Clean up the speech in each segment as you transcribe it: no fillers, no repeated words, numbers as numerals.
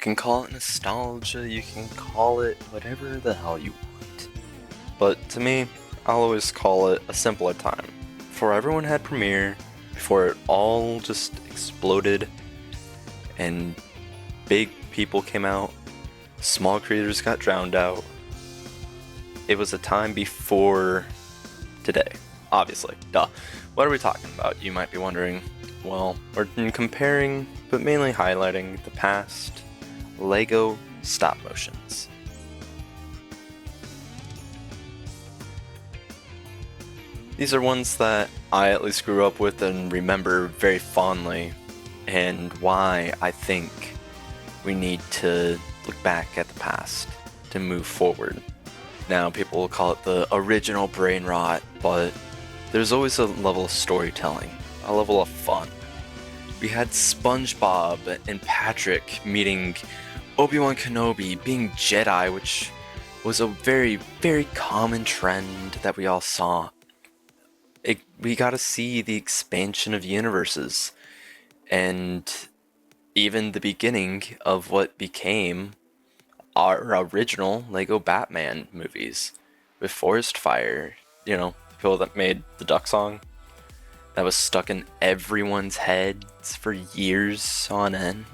can call it nostalgia, you can call it whatever the hell you want. But to me, I'll always call it a simpler time. Before everyone had Premiere, before it all just exploded and big people came out, small creators got drowned out. It was a time before today, obviously. Duh. What are we talking about? You might be wondering. Well, we're comparing, but mainly highlighting the past LEGO stop motions. These are ones that I at least grew up with and remember very fondly, and why I think we need to look back at the past to move forward. Now, people will call it the original brain rot, but there's always a level of storytelling, a level of fun. We had SpongeBob and Patrick meeting Obi-Wan Kenobi, being Jedi, which was a very, very common trend that we all saw. We got to see the expansion of universes, and even the beginning of what became our original LEGO Batman movies with Forest Fire, the people that made the Duck Song that was stuck in everyone's heads for years on end.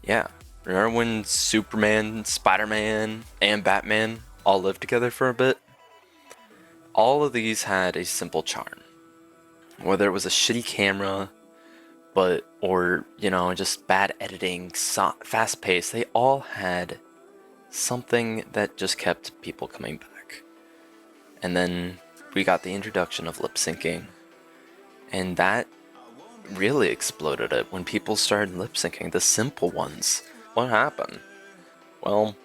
Yeah, remember when Superman, Spider-Man, and Batman all lived together for a bit? All of these had a simple charm. Whether it was a shitty camera, or just bad editing, fast paced, they all had something that just kept people coming back. And then we got the introduction of lip syncing, and that really exploded it when people started lip syncing the simple ones. What happened? Well,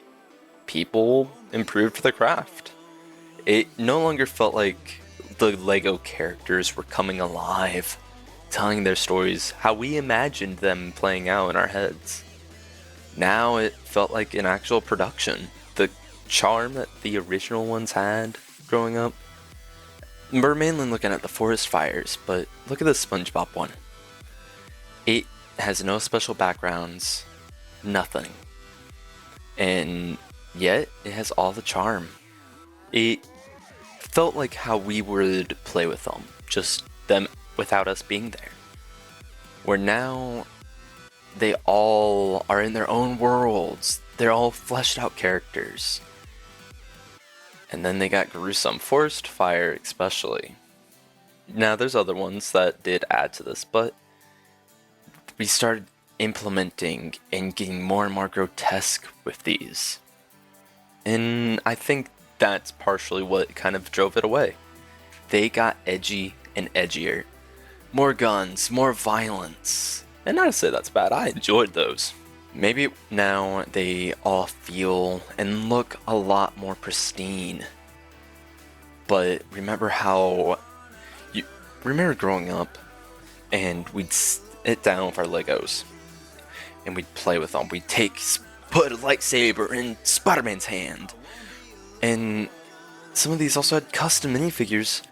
people improved the craft. It no longer felt like the LEGO characters were coming alive, telling their stories how we imagined them playing out in our heads. Now it felt like an actual production. The charm that the original ones had growing up. We're mainly looking at the forest fires, but look at the SpongeBob one. It has no special backgrounds, nothing. And yet it has all the charm. It felt like how we would play with them, just them without us being there. Where now they all are in their own worlds. They're all fleshed out characters. And then they got gruesome. Forest Fire especially. Now there's other ones that did add to this, but we started implementing and getting more and more grotesque with these. And I think that's partially what kind of drove it away. They got edgy and edgier. More guns, more violence. And not to say that's bad, I enjoyed those. Maybe now they all feel and look a lot more pristine. But remember remember growing up and we'd sit down with our Legos and we'd play with them. We'd put a lightsaber in Spider-Man's hand. And some of these also had custom minifigures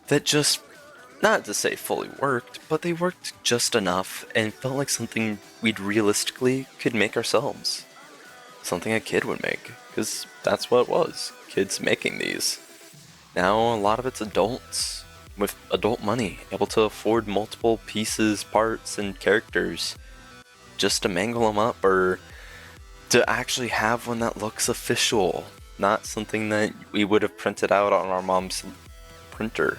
that just, not to say fully worked, but they worked just enough and felt like something we'd realistically could make ourselves. Something a kid would make, because that's what it was, kids making these. Now a lot of it's adults, with adult money, able to afford multiple pieces, parts, and characters, just to mangle them up, or to actually have one that looks official, not something that we would have printed out on our mom's printer,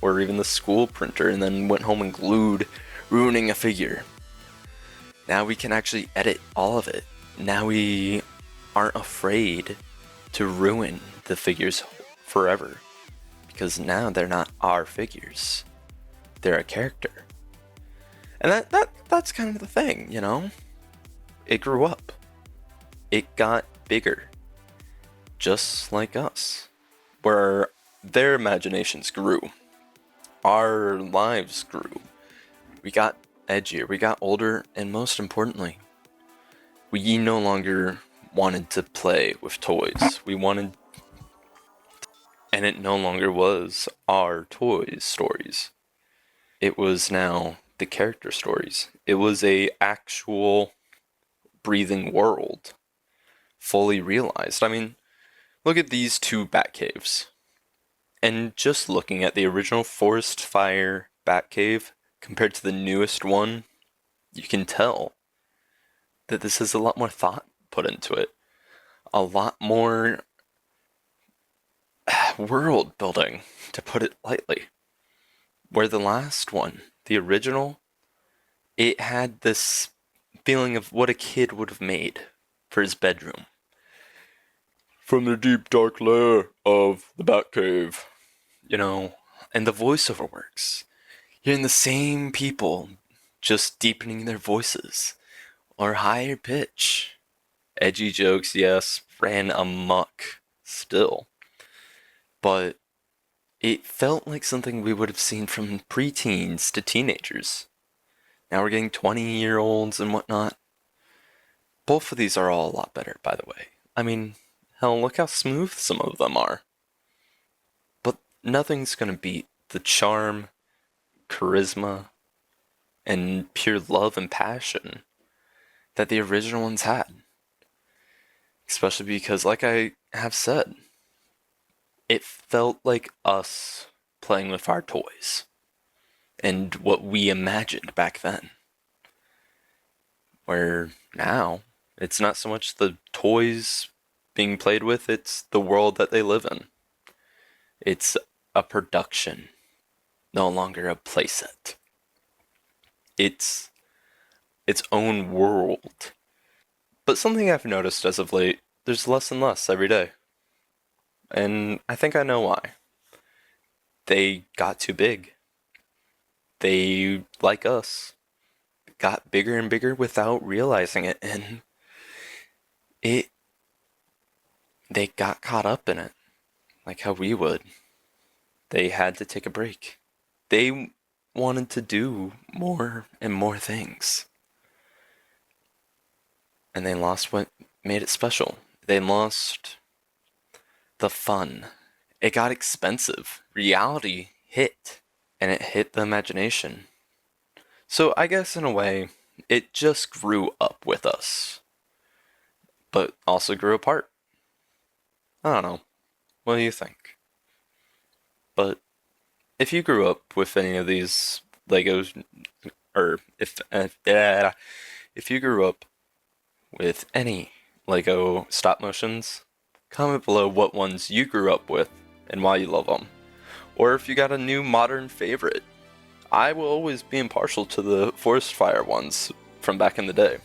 or even the school printer, and then went home and glued, ruining a figure. Now we can actually edit all of it. Now we aren't afraid to ruin the figures forever, because now they're not our figures. They're a character. And that's kind of the thing, It grew up. It got bigger. Just like us. Where their imaginations grew. Our lives grew. We got edgier, we got older, and most importantly, we no longer wanted to play with toys. And it no longer was our toys stories. It was now the character stories. It was a actual breathing world fully realized. I mean, look at these two Batcaves. And just looking at the original Forest Fire Batcave compared to the newest one, you can tell that this has a lot more thought put into it. A lot more world building, to put it lightly. Where the last one, the original, it had this feeling of what a kid would have made for his bedroom. From the deep dark lair of the Batcave, you know, and the voiceover works. Hearing the same people just deepening their voices or higher pitch. Edgy jokes, yes, ran amok still. But it felt like something we would have seen from preteens to teenagers. Now we're getting 20-year-olds and whatnot. Both of these are all a lot better, by the way. I mean, hell, look how smooth some of them are. But nothing's gonna beat the charm, charisma, and pure love and passion that the original ones had. Especially because, like I have said, it felt like us playing with our toys and what we imagined back then. Where now, it's not so much the toys being played with, it's the world that they live in. It's a production, no longer a playset. It's its own world. But something I've noticed as of late, there's less and less every day. And I think I know why. They got too big. They, like us, got bigger and bigger without realizing it, and they got caught up in it, like how we would. They had to take a break. They wanted to do more and more things. And they lost what made it special. They lost the fun. It got expensive. Reality hit, and it hit the imagination. So I guess in a way, it just grew up with us, but also grew apart. I don't know. What do you think? But if you grew up with any of these Legos, or if you grew up with any Lego stop motions, comment below what ones you grew up with and why you love them. Or if you got a new modern favorite. I will always be impartial to the Forest Fire ones from back in the day.